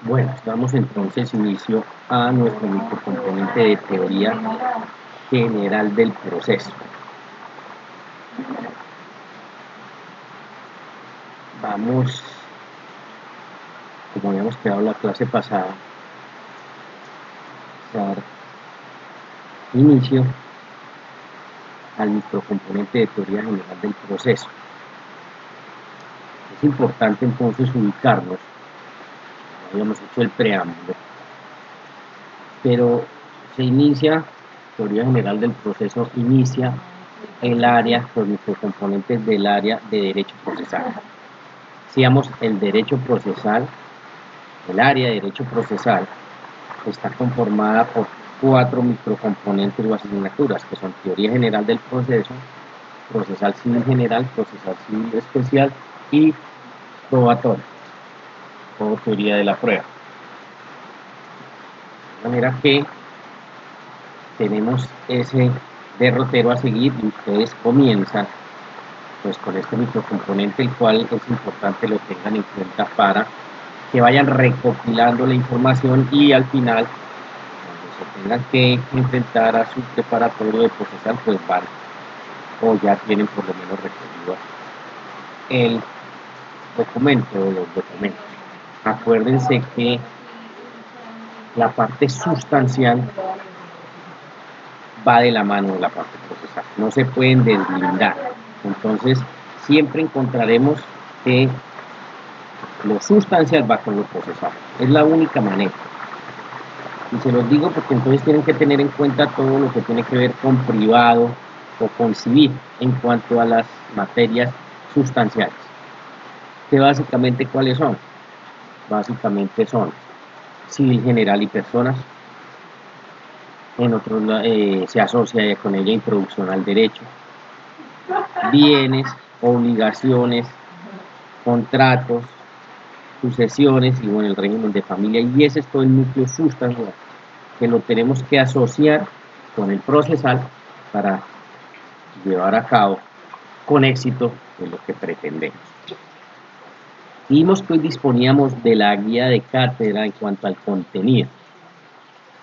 Bueno, damos entonces inicio a nuestro microcomponente de teoría general del proceso. Vamos, como habíamos quedado la clase pasada, a dar inicio al microcomponente de teoría general del proceso. Es importante entonces ubicarnos, habíamos hecho el preámbulo, pero se inicia, teoría general del proceso, inicia el área, los microcomponentes del área de derecho procesal. Decíamos el derecho procesal, el área de derecho procesal está conformada por 4 microcomponentes o asignaturas, que son teoría general del proceso, procesal civil general, procesal civil especial y probatoria, o teoría de la prueba. De manera que tenemos ese derrotero a seguir y ustedes comienzan pues con este microcomponente, el cual es importante lo tengan en cuenta para que vayan recopilando la información y al final, cuando se tengan que enfrentar a su preparatorio de procesal, pues van o ya tienen por lo menos recorrido el documento o los documentos. Acuérdense que la parte sustancial va de la mano de la parte procesal, no se pueden deslindar. Entonces, siempre encontraremos que lo sustancial va con lo procesal, es la única manera. Y se los digo porque entonces tienen que tener en cuenta todo lo que tiene que ver con privado o con civil en cuanto a las materias sustanciales. Que básicamente, ¿cuáles son? Básicamente son civil general y personas. En otros se asocia con ella introducción al derecho. Bienes, obligaciones, contratos, sucesiones y bueno, el régimen de familia. Y ese es todo el núcleo sustancial que lo tenemos que asociar con el procesal para llevar a cabo con éxito en lo que pretendemos. Vimos que hoy disponíamos de la guía de cátedra en cuanto al contenido.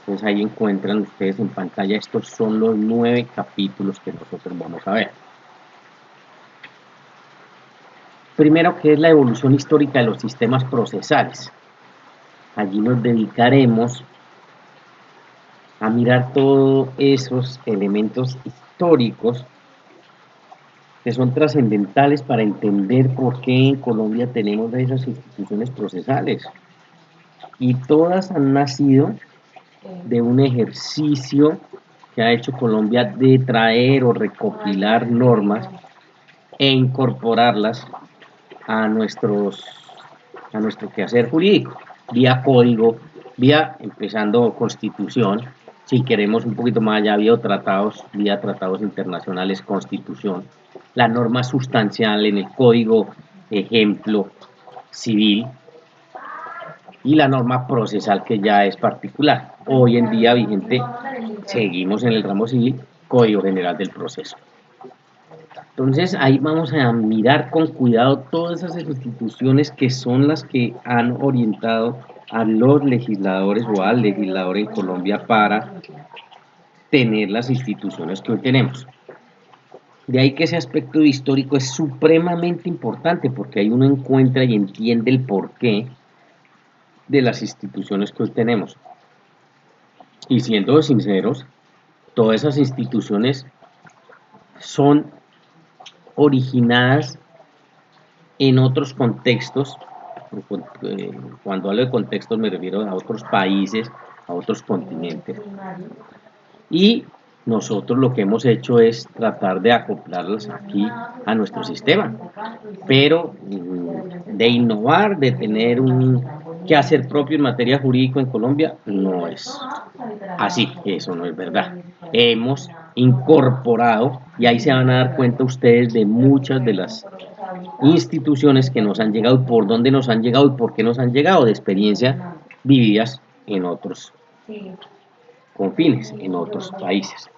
Entonces ahí encuentran ustedes en pantalla, estos son los 9 capítulos que nosotros vamos a ver. Primero, ¿qué es la evolución histórica de los sistemas procesales? Allí nos dedicaremos a mirar todos esos elementos históricos que son trascendentales para entender por qué en Colombia tenemos esas instituciones procesales. Y todas han nacido de un ejercicio que ha hecho Colombia de traer o recopilar normas e incorporarlas a nuestro quehacer jurídico, vía código, vía, empezando constitución, si queremos un poquito más allá, vía tratados internacionales, constitución, la norma sustancial en el código, ejemplo, civil, y la norma procesal que ya es particular. Hoy en día vigente, seguimos en el ramo civil, Código General del Proceso. Entonces ahí vamos a mirar con cuidado todas esas instituciones que son las que han orientado a los legisladores o al legislador en Colombia para tener las instituciones que hoy tenemos. De ahí que ese aspecto histórico es supremamente importante porque ahí uno encuentra y entiende el porqué de las instituciones que hoy tenemos. Y siendo sinceros, todas esas instituciones son originadas en otros contextos. Cuando hablo de contextos me refiero a otros países, a otros continentes. Y nosotros lo que hemos hecho es tratar de acoplarlas aquí a nuestro sistema, pero de innovar, de tener un quehacer propio en materia jurídica en Colombia, no es así, eso no es verdad. Hemos incorporado, y ahí se van a dar cuenta ustedes de muchas de las instituciones que nos han llegado, por dónde nos han llegado y por qué nos han llegado, de experiencias vividas en otros confines, en otros países.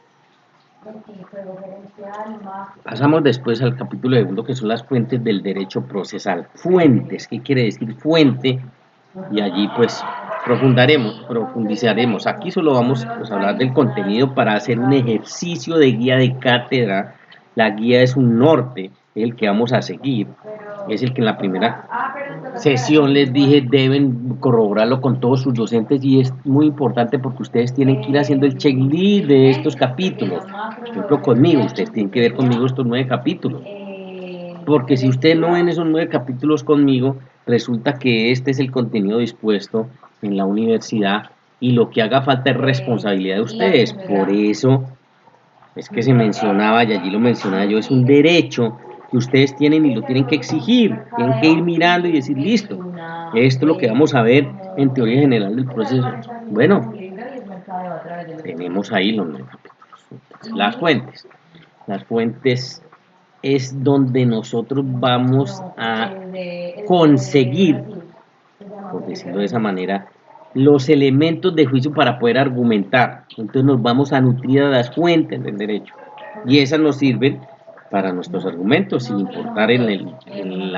Pasamos después al capítulo segundo, que son las fuentes del derecho procesal. Fuentes, ¿qué quiere decir fuente? y allí pues profundizaremos. Aquí solo vamos pues, a hablar del contenido para hacer un ejercicio de guía de cátedra. La guía es un norte, el que vamos a seguir, es el que en la primera sesión les dije deben corroborarlo con todos sus docentes y es muy importante porque ustedes tienen que ir haciendo el checklist de estos capítulos. Por ejemplo, conmigo, ustedes tienen que ver conmigo estos 9 capítulos. Porque si ustedes no ven esos 9 capítulos conmigo, resulta que este es el contenido dispuesto en la universidad y lo que haga falta es responsabilidad de ustedes. Por eso es que se mencionaba, y allí lo mencionaba yo, es un derecho que ustedes tienen y lo tienen que exigir, tienen que ir mirando y decir, listo, esto es lo que vamos a ver en teoría general del proceso. Bueno, tenemos ahí los 9 capítulos. Las fuentes. Las fuentes es donde nosotros vamos a conseguir, por decirlo de esa manera, los elementos de juicio para poder argumentar. Entonces nos vamos a nutrir de las fuentes del derecho y esas nos sirven para nuestros argumentos sin importar en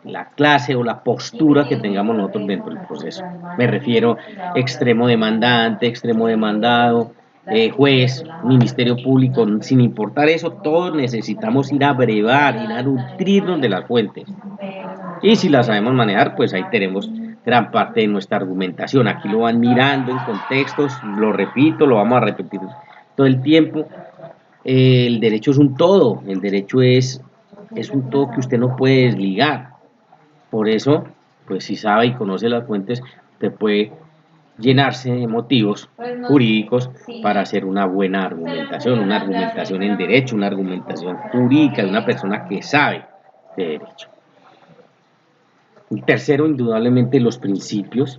la clase o la postura que tengamos nosotros dentro del proceso. Me refiero extremo demandante, extremo demandado, juez, ministerio público, sin importar eso, todos necesitamos ir a brevar, ir a nutrirnos de las fuentes. Y si las sabemos manejar, pues ahí tenemos gran parte de nuestra argumentación. Aquí lo van mirando en contextos, lo repito, lo vamos a repetir todo el tiempo. El derecho es un todo, el derecho es un todo que usted no puede desligar. Por eso, pues si sabe y conoce las fuentes, usted puede llenarse de motivos jurídicos para hacer una buena argumentación en derecho, una argumentación jurídica de una persona que sabe de derecho. El tercero, indudablemente, los principios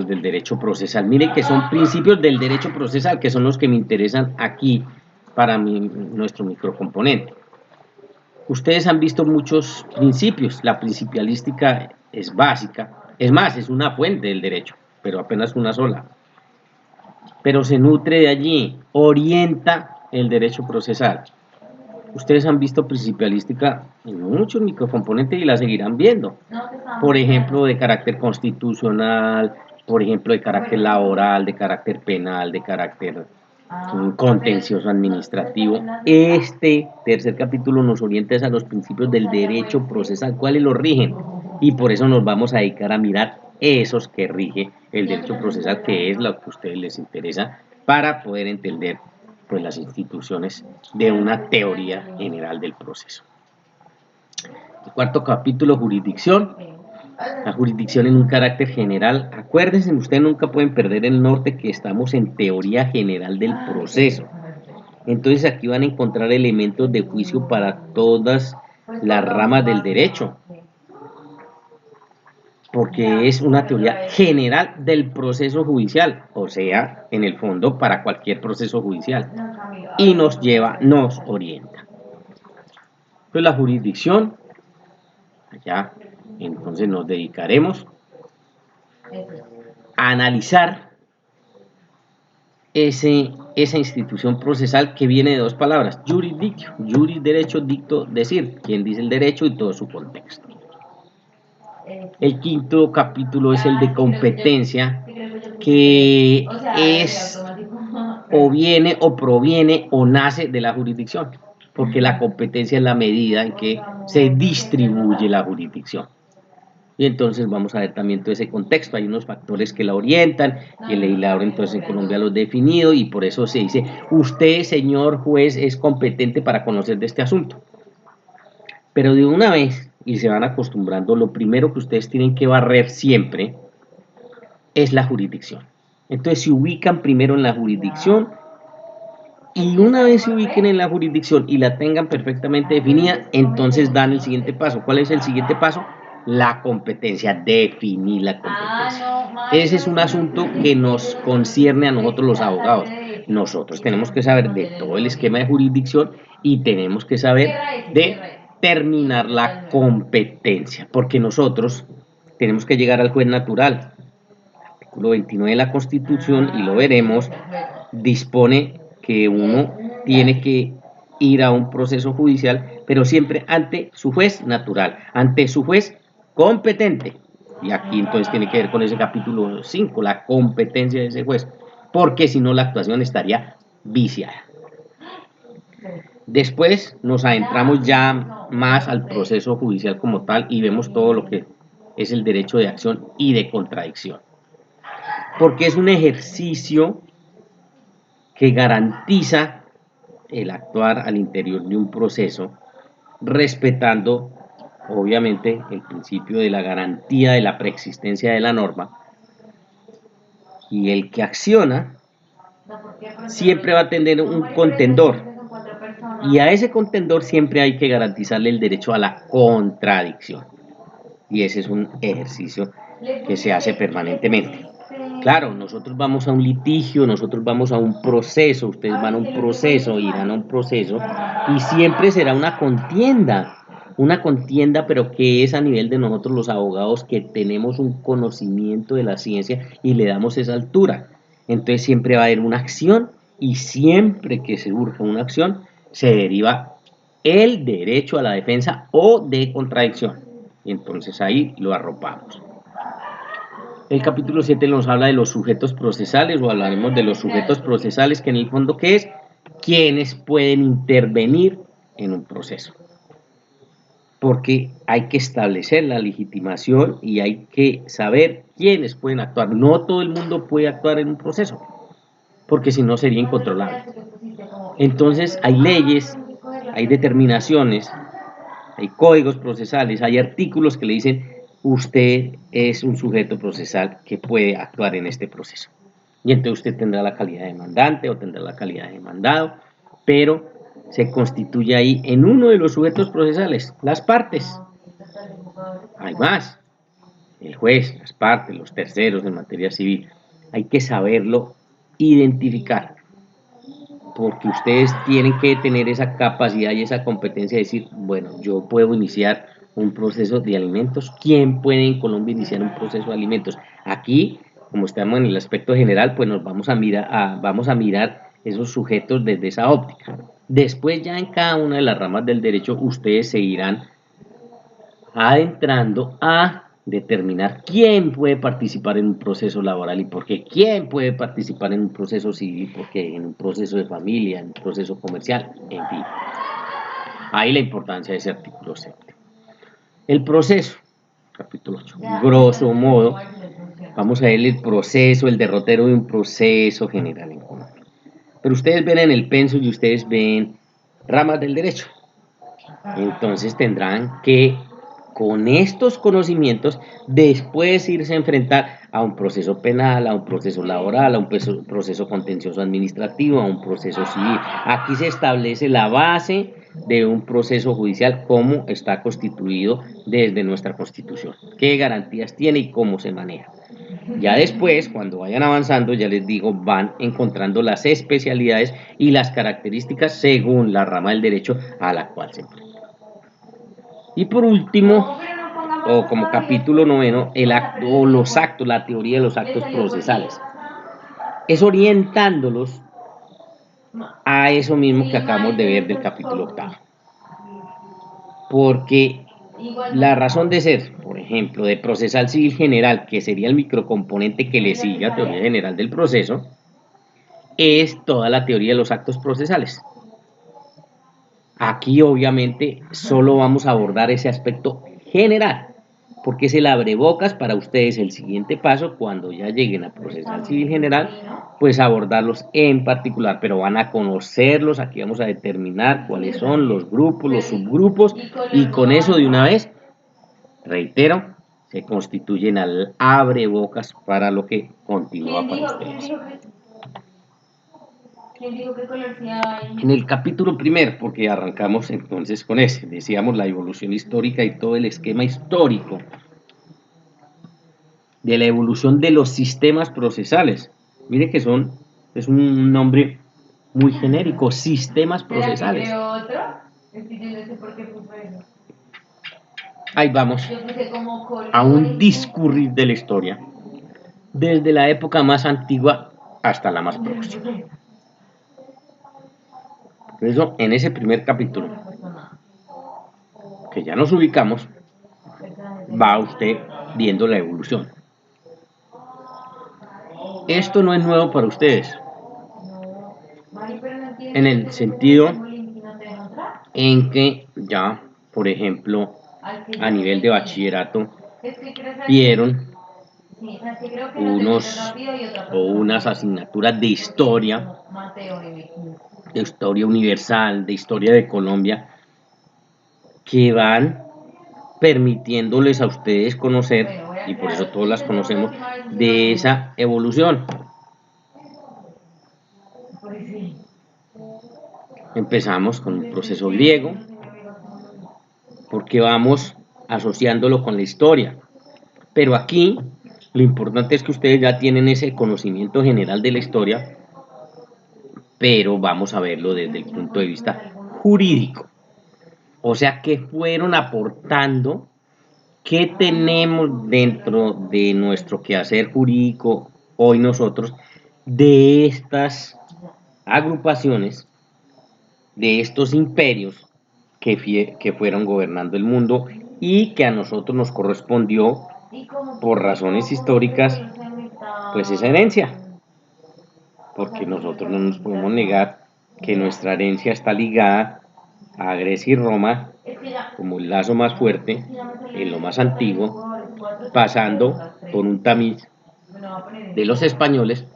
del derecho procesal. Miren que son principios del derecho procesal, que son los que me interesan aquí para nuestro microcomponente. Ustedes han visto muchos principios, la principialística es básica, es más, es una fuente del derecho, pero apenas una sola. Pero se nutre de allí, orienta el derecho procesal. Ustedes han visto principialística en muchos microcomponentes y la seguirán viendo. Por ejemplo, de carácter constitucional, por ejemplo, de carácter laboral, de carácter penal, de carácter contencioso administrativo. Este tercer capítulo nos orienta a los principios del derecho procesal, cuáles los rigen, y por eso nos vamos a dedicar a mirar esos que rige el derecho procesal, que es lo que a ustedes les interesa para poder entender pues, las instituciones de una teoría general del proceso. El cuarto capítulo, jurisdicción. La jurisdicción en un carácter general. Acuérdense, ustedes nunca pueden perder el norte que estamos en teoría general del proceso. Entonces aquí van a encontrar elementos de juicio para todas las ramas del derecho, porque es una teoría general del proceso judicial, o sea, en el fondo para cualquier proceso judicial, y nos orienta. Pues la jurisdicción, allá, entonces nos dedicaremos a analizar esa institución procesal que viene de dos palabras, jurisdictio, juris derecho, dicto decir, quien dice el derecho y todo su contexto. El quinto capítulo es el de competencia, que es o viene o proviene o nace de la jurisdicción, porque la competencia es la medida en que se distribuye la jurisdicción. Y entonces vamos a ver también todo ese contexto, hay unos factores que la orientan y el legislador entonces en Colombia lo ha definido y por eso se dice, usted señor juez es competente para conocer de este asunto. Pero de una vez, y se van acostumbrando, lo primero que ustedes tienen que barrer siempre es la jurisdicción. Entonces se ubican primero en la jurisdicción y una vez se ubiquen en la jurisdicción y la tengan perfectamente definida, entonces dan el siguiente paso. ¿Cuál es el siguiente paso? La competencia, definir la competencia. Ese es un asunto que nos concierne a nosotros los abogados. Nosotros tenemos que saber de todo el esquema de jurisdicción y tenemos que saber determinar la competencia, porque nosotros tenemos que llegar al juez natural. El artículo 29 de la Constitución, y lo veremos, dispone que uno tiene que ir a un proceso judicial, pero siempre ante su juez natural, ante su juez competente. Y aquí entonces tiene que ver con ese capítulo 5, la competencia de ese juez, porque si no la actuación estaría viciada. Después nos adentramos ya más al proceso judicial como tal y vemos todo lo que es el derecho de acción y de contradicción. Porque es un ejercicio que garantiza el actuar al interior de un proceso, respetando obviamente el principio de la garantía de la preexistencia de la norma, y el que acciona siempre va a tener un contendor, y a ese contendor siempre hay que garantizarle el derecho a la contradicción, y ese es un ejercicio que se hace permanentemente. Claro, nosotros vamos a un litigio, nosotros vamos a un proceso, ustedes van a un proceso, irán a un proceso, y siempre será una contienda, pero que es a nivel de nosotros los abogados que tenemos un conocimiento de la ciencia y le damos esa altura. Entonces siempre va a haber una acción, y siempre que se urge una acción, se deriva el derecho a la defensa o de contradicción. Y entonces ahí lo arropamos. El capítulo 7 nos habla de los sujetos procesales, o hablaremos de los sujetos procesales, que en el fondo, ¿qué es? Quienes pueden intervenir en un proceso. Porque hay que establecer la legitimación y hay que saber quiénes pueden actuar. No todo el mundo puede actuar en un proceso, porque si no sería incontrolable. Entonces hay leyes, hay determinaciones, hay códigos procesales, hay artículos que le dicen: usted es un sujeto procesal que puede actuar en este proceso. Y entonces usted tendrá la calidad de demandante o tendrá la calidad de demandado, pero se constituye ahí en uno de los sujetos procesales, las partes. Hay más, el juez, las partes, los terceros en materia civil. Hay que saberlo identificar, porque ustedes tienen que tener esa capacidad y esa competencia de decir: bueno, yo puedo iniciar un proceso de alimentos. ¿Quién puede en Colombia iniciar un proceso de alimentos? Aquí, como estamos en el aspecto general, pues nos vamos a mirar esos sujetos desde esa óptica. Después, ya en cada una de las ramas del derecho, ustedes se irán adentrando a determinar quién puede participar en un proceso laboral y por qué, quién puede participar en un proceso civil, porque en un proceso de familia, en un proceso comercial, en fin. Ahí la importancia de ese artículo 7. El proceso, capítulo 8. Grosso modo, vamos a ver el proceso, el derrotero de un proceso general en Colombia. Pero ustedes ven en el penso y ustedes ven ramas del derecho. Entonces tendrán que, con estos conocimientos, después irse a enfrentar a un proceso penal, a un proceso laboral, a un proceso contencioso administrativo, a un proceso civil. Aquí se establece la base de un proceso judicial, cómo está constituido desde nuestra Constitución, qué garantías tiene y cómo se maneja. Ya después, cuando vayan avanzando, ya les digo, van encontrando las especialidades y las características según la rama del derecho a la cual se enfrentan. Y por último, o como capítulo 9, el acto o los actos, la teoría de los actos procesales. Es orientándolos a eso mismo que acabamos de ver del capítulo 8. Porque la razón de ser, por ejemplo, de procesal civil general, que sería el microcomponente que le sigue a teoría general del proceso, es toda la teoría de los actos procesales. Aquí obviamente solo vamos a abordar ese aspecto general, porque es el abrebocas para ustedes el siguiente paso cuando ya lleguen a procesal civil general, pues abordarlos en particular, pero van a conocerlos. Aquí vamos a determinar cuáles son los grupos, los subgrupos, y con eso de una vez, reitero, se constituyen al abrebocas para lo que continúa para ustedes. En el capítulo primero, porque arrancamos entonces con ese, decíamos la evolución histórica y todo el esquema histórico de la evolución de los sistemas procesales. Mire que es un nombre muy genérico, sistemas procesales. Ahí vamos a un discurrir de la historia, desde la época más antigua hasta la más próxima. Por eso, en ese primer capítulo, que ya nos ubicamos, va usted viendo la evolución. Esto no es nuevo para ustedes, en el sentido en que ya, por ejemplo, a nivel de bachillerato, vieron unos o unas asignaturas de historia universal, de historia de Colombia, que van permitiéndoles a ustedes conocer, y por eso todos las conocemos, de esa evolución. Empezamos con el proceso griego, porque vamos asociándolo con la historia. Pero aquí lo importante es que ustedes ya tienen ese conocimiento general de la historia, pero vamos a verlo desde el punto de vista jurídico. O sea, ¿qué fueron aportando? ¿Qué tenemos dentro de nuestro quehacer jurídico hoy nosotros de estas agrupaciones, de estos imperios que fueron gobernando el mundo y que a nosotros nos correspondió por razones históricas pues esa herencia? Porque nosotros no nos podemos negar que nuestra herencia está ligada a Grecia y Roma como el lazo más fuerte, en lo más antiguo, pasando por un tamiz de los españoles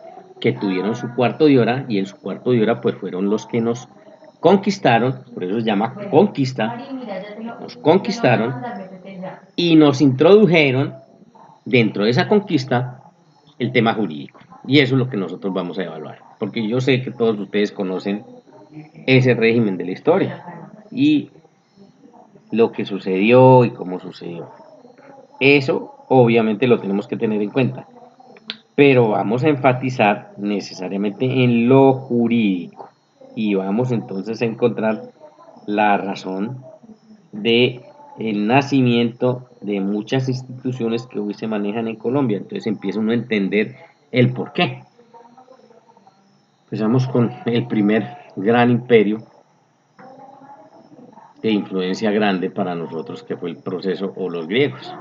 que tuvieron su cuarto de hora, y en su cuarto de hora pues fueron los que nos conquistaron, por eso se llama conquista, nos conquistaron y nos introdujeron dentro de esa conquista el tema jurídico. Y eso es lo que nosotros vamos a evaluar, porque yo sé que todos ustedes conocen ese régimen de la historia y lo que sucedió y cómo sucedió. Eso obviamente lo tenemos que tener en cuenta, pero vamos a enfatizar necesariamente en lo jurídico y vamos entonces a encontrar la razón de el nacimiento de muchas instituciones que hoy se manejan en Colombia. Entonces empieza uno a entender el por qué. Empezamos con el primer gran imperio de influencia grande para nosotros, que fue el proceso o los griegos,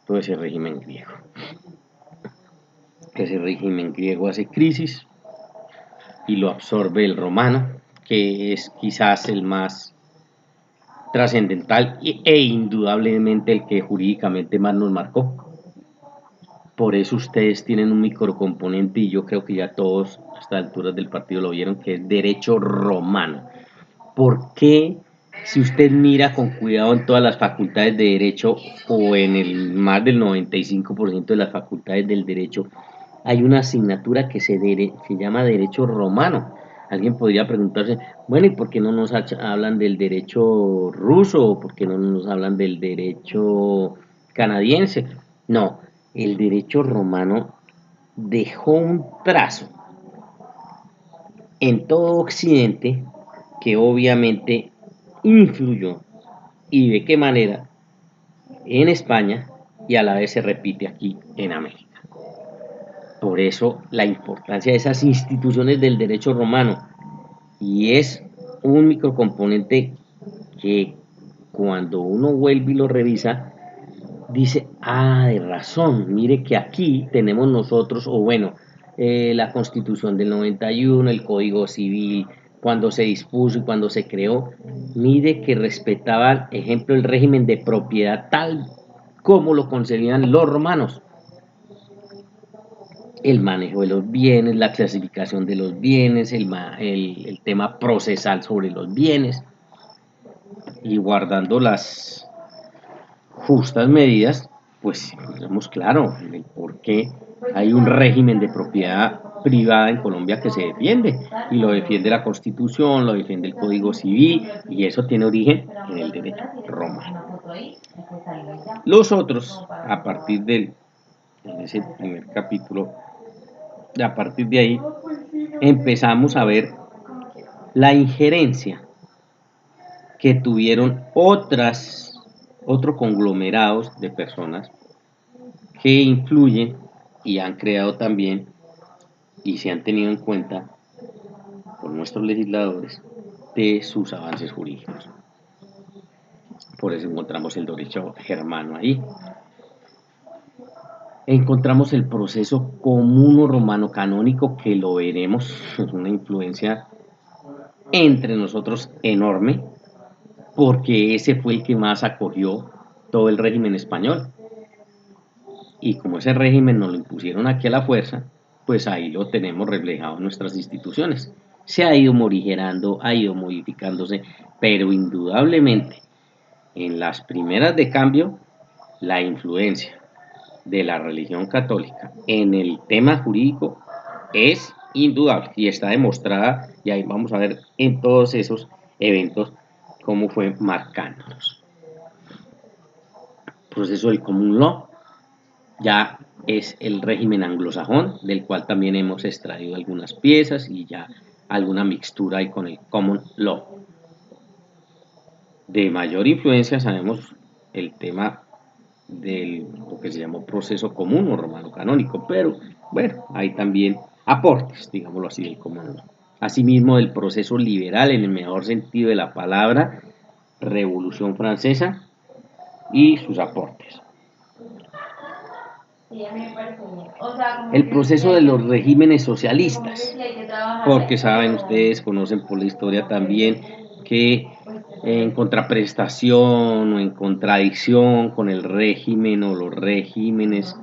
todo ese régimen griego. Ese régimen griego hace crisis y lo absorbe el romano, que es quizás el más trascendental e indudablemente el que jurídicamente más nos marcó. Por eso ustedes tienen un microcomponente, y yo creo que ya todos a estas alturas del partido lo vieron, que es derecho romano. ¿Por qué, si usted mira con cuidado en todas las facultades de derecho o en el más del 95% de las facultades del derecho, hay una asignatura que se llama derecho romano? Alguien podría preguntarse, bueno, ¿y por qué no nos hablan del derecho ruso? ¿O por qué no nos hablan del derecho canadiense? No, el derecho romano dejó un trazo en todo Occidente que obviamente influyó, y de qué manera, en España, y a la vez se repite aquí en América. Por eso la importancia de esas instituciones del derecho romano, y es un microcomponente que cuando uno vuelve y lo revisa, dice, de razón, mire que aquí tenemos nosotros, o bueno, la Constitución del 91, el Código Civil, cuando se dispuso y cuando se creó, mire que respetaban, ejemplo, el régimen de propiedad tal como lo concebían los romanos. El manejo de los bienes, la clasificación de los bienes, el tema procesal sobre los bienes, y guardando las justas medidas, pues tenemos claro el por qué hay un régimen de propiedad privada en Colombia que se defiende, y lo defiende la Constitución, lo defiende el Código Civil, y eso tiene origen en el derecho romano. Los otros, a partir en ese primer capítulo, a partir de ahí empezamos a ver la injerencia que tuvieron otros conglomerados de personas que influyen y han creado también y se han tenido en cuenta por nuestros legisladores de sus avances jurídicos. por eso encontramos el derecho germano ahí. Encontramos el proceso común romano canónico, que lo veremos, es una influencia entre nosotros enorme, porque ese fue el que más acogió todo el régimen español. Y como ese régimen nos lo impusieron aquí a la fuerza, pues ahí lo tenemos reflejado en nuestras instituciones. Se ha ido morigerando, ha ido modificándose, pero indudablemente en las primeras de cambio, la influencia de la religión católica en el tema jurídico es indudable y está demostrada, y ahí vamos a ver en todos esos eventos cómo fue marcándonos. El proceso del common law ya es el régimen anglosajón, del cual también hemos extraído algunas piezas y ya alguna mixtura ahí con el common law. De mayor influencia sabemos el tema de lo que se llamó proceso común o romano canónico, pero bueno, hay también aportes, digámoslo así, del común. Asimismo, del proceso liberal en el mejor sentido de la palabra, Revolución Francesa y sus aportes. El proceso de los regímenes socialistas, porque saben ustedes, conocen por la historia también que en contraprestación o en contradicción con el régimen o los regímenes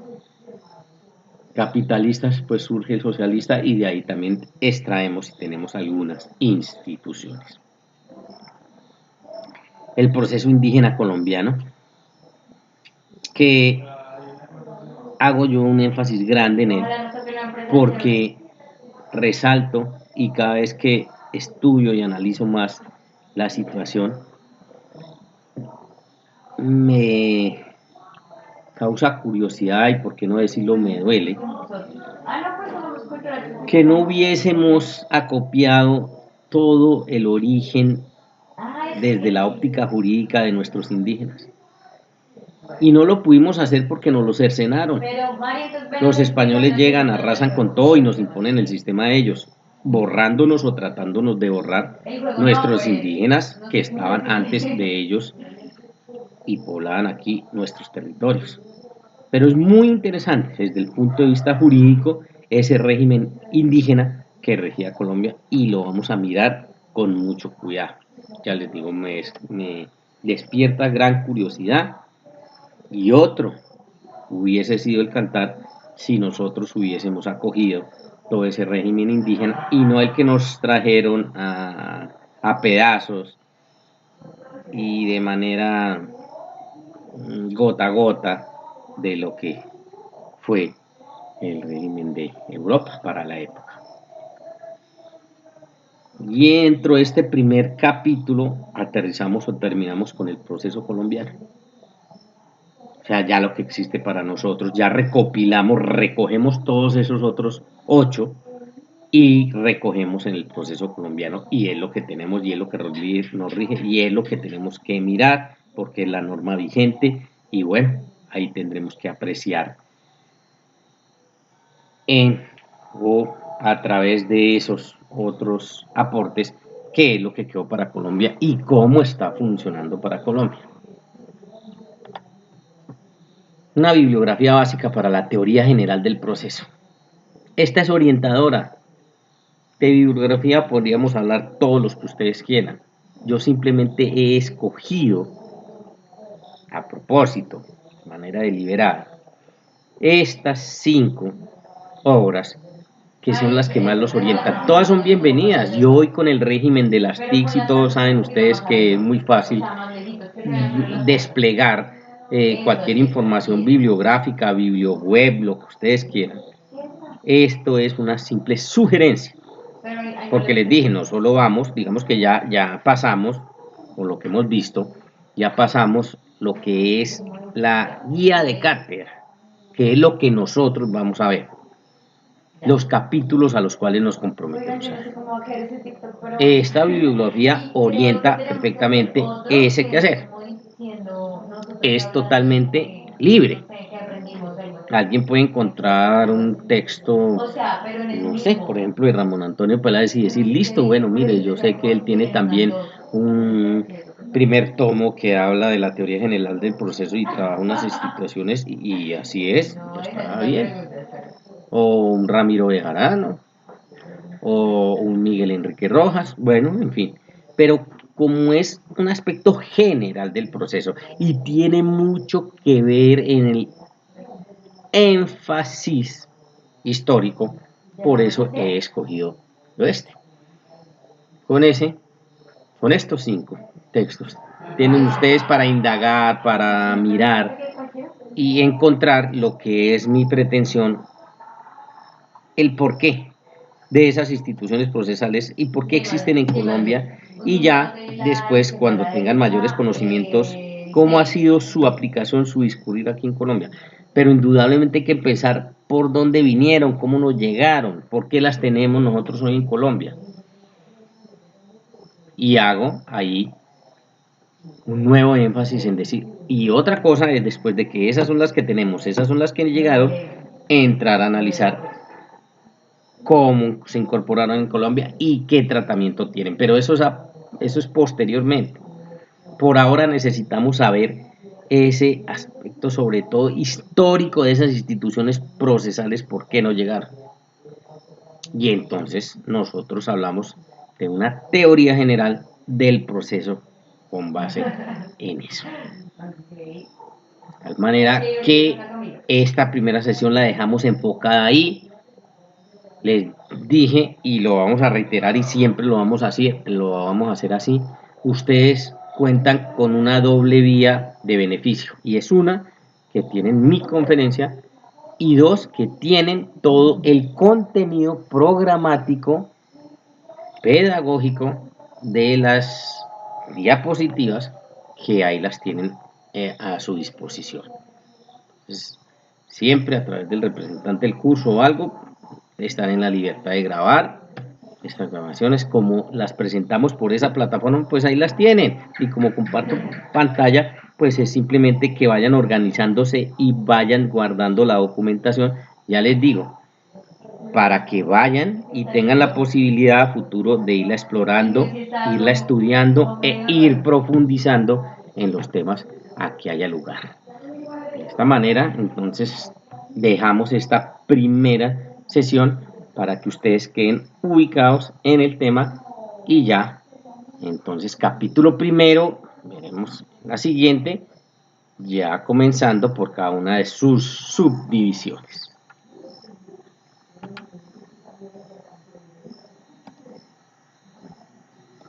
capitalistas, pues surge el socialista y de ahí también extraemos y tenemos algunas instituciones. El proceso indígena colombiano, que hago yo un énfasis grande en él, porque resalto y cada vez que estudio y analizo más la situación, me causa curiosidad y por qué no decirlo me duele que no hubiésemos acopiado todo el origen desde la óptica jurídica de nuestros indígenas. Y no lo pudimos hacer porque nos lo cercenaron. Los españoles llegan, arrasan con todo y nos imponen el sistema de ellos, borrándonos o tratándonos de borrar nuestros indígenas que estaban antes de ellos y poblaban aquí nuestros territorios. Pero es muy interesante desde el punto de vista jurídico ese régimen indígena que regía Colombia y lo vamos a mirar con mucho cuidado. Ya les digo, me despierta gran curiosidad. Y otro hubiese sido el cantar si nosotros hubiésemos acogido todo ese régimen indígena y no el que nos trajeron a pedazos y de manera gota a gota de lo que fue el régimen de Europa para la época. Y dentro de este primer capítulo aterrizamos o terminamos con el proceso colombiano. O sea, ya lo que existe para nosotros, ya recopilamos, recogemos todos esos otros 8 y recogemos en el proceso colombiano y es lo que tenemos y es lo que nos rige y es lo que tenemos que mirar porque es la norma vigente y bueno, ahí tendremos que apreciar o a través de esos otros aportes qué es lo que quedó para Colombia y cómo está funcionando para Colombia. Una bibliografía básica para la teoría general del proceso. Esta es orientadora. De bibliografía podríamos hablar todos los que ustedes quieran. Yo simplemente he escogido, a propósito, de manera deliberada, estas 5 obras que son las que más los orientan. Todas son bienvenidas. Yo hoy con el régimen de las TICs y todos saben ustedes que es muy fácil desplegar cualquier información bibliográfica, biblioweb, lo que ustedes quieran. Esto es una simple sugerencia, porque les dije, no solo vamos, digamos que ya pasamos, por lo que hemos visto, ya pasamos lo que es la guía de cátedra, que es lo que nosotros vamos a ver, los capítulos a los cuales nos comprometemos. Esta bibliografía orienta perfectamente ese quehacer. Es totalmente libre. Alguien puede encontrar un texto, no sé, por ejemplo, de Ramón Antonio Peláez y decir, listo, bueno, mire, yo sé que él tiene también primer tomo que habla de la teoría general del proceso y trabaja unas instituciones y así es, ya está bien. O un Ramiro Bejarano, o un Miguel Enrique Rojas, bueno, en fin. Pero como es un aspecto general del proceso y tiene mucho que ver en el énfasis histórico, por eso he escogido este. Con estos 5 textos, tienen ustedes para indagar, para mirar y encontrar lo que es mi pretensión, el porqué de esas instituciones procesales y por qué existen en Colombia, y ya después, cuando tengan mayores conocimientos, cómo ha sido su aplicación, su discurrir aquí en Colombia. Pero indudablemente hay que empezar por dónde vinieron, cómo nos llegaron, por qué las tenemos nosotros hoy en Colombia. Y hago ahí un nuevo énfasis en decir, y otra cosa es, después de que esas son las que tenemos, esas son las que han llegado, entrar a analizar cómo se incorporaron en Colombia y qué tratamiento tienen. Pero eso es posteriormente. Por ahora necesitamos saber ese aspecto, sobre todo histórico, de esas instituciones procesales, por qué no llegaron. Y entonces nosotros hablamos de una teoría general del proceso con base en eso. De tal manera que esta primera sesión la dejamos enfocada ahí. Les dije, y lo vamos a reiterar y siempre lo vamos a hacer así, ustedes cuentan con una doble vía de beneficio, y es una, que tienen mi conferencia, y dos, que tienen todo el contenido programático, pedagógico de las diapositivas, que ahí las tienen a su disposición. Entonces, siempre a través del representante del curso o algo, están en la libertad de grabar estas grabaciones. Como las presentamos por esa plataforma, pues ahí las tienen, y como comparto pantalla, pues es simplemente que vayan organizándose y vayan guardando la documentación, ya les digo, para que vayan y tengan la posibilidad a futuro de irla explorando, irla estudiando e ir profundizando en los temas a que haya lugar. De esta manera, entonces, dejamos esta primera sesión para que ustedes queden ubicados en el tema, y ya, entonces, capítulo primero, veremos la siguiente, ya comenzando por cada una de sus subdivisiones.